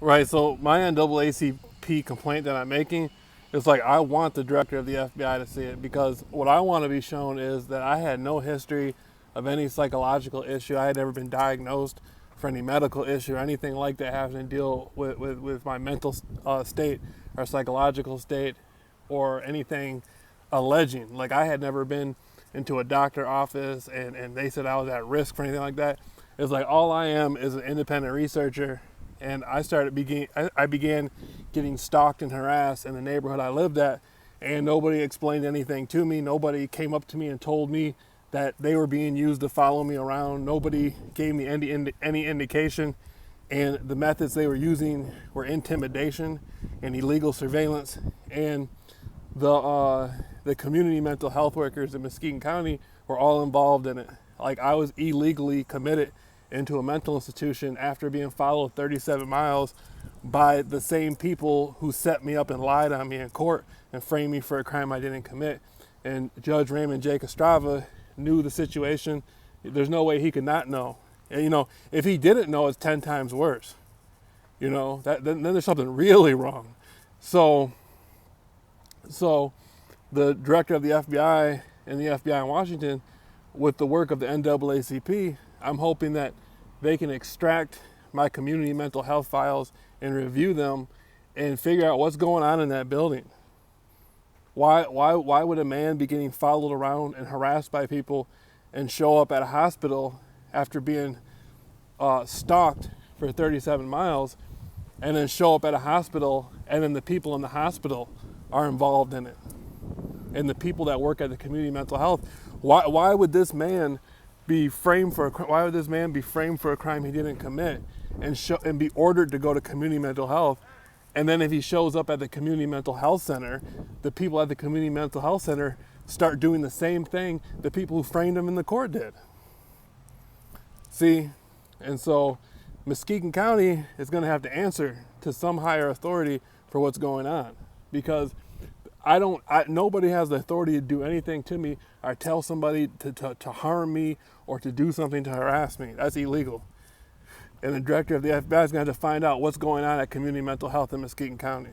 Right. So my NAACP complaint that I'm making is like I want the director of the FBI to see it because what I want to be shown is that I had no history of any psychological issue. I had never been diagnosed for any medical issue or anything like that having to deal with my mental state or psychological state or anything alleging. Like I had never been into a doctor office and they said I was at risk for anything like that. It's like all I am is an independent researcher, and I began getting stalked and harassed in the neighborhood I lived at, and nobody explained anything to me. Nobody came up to me and told me that they were being used to follow me around. Nobody gave me any indication, and the methods they were using were intimidation and illegal surveillance. And the community mental health workers in Muskegon County were all involved in it. Like I was illegally committed into a mental institution after being followed 37 miles by the same people who set me up and lied on me in court and framed me for a crime I didn't commit. And Judge Raymond J. Estrava knew the situation. There's no way he could not know. And if he didn't know, it's 10 times worse. Then there's something really wrong. So so the director of the FBI and the FBI in Washington, with the work of the NAACP, I'm hoping that they can extract my community mental health files and review them and figure out what's going on in that building. Why would a man be getting followed around and harassed by people and show up at a hospital after being stalked for 37 miles and then show up at a hospital and then the people in the hospital are involved in it? And the people that work at the community mental health, why would this man be framed for a crime he didn't commit and be ordered to go to community mental health? And then if he shows up at the community mental health center, the people at the community mental health center start doing the same thing the people who framed him in the court did. See? And so Muskegon County is going to have to answer to some higher authority for what's going on, because nobody has the authority to do anything to me or tell somebody to harm me or to do something to harass me. That's illegal. And the director of the FBI is going to have to find out what's going on at community mental health in Muskegon County.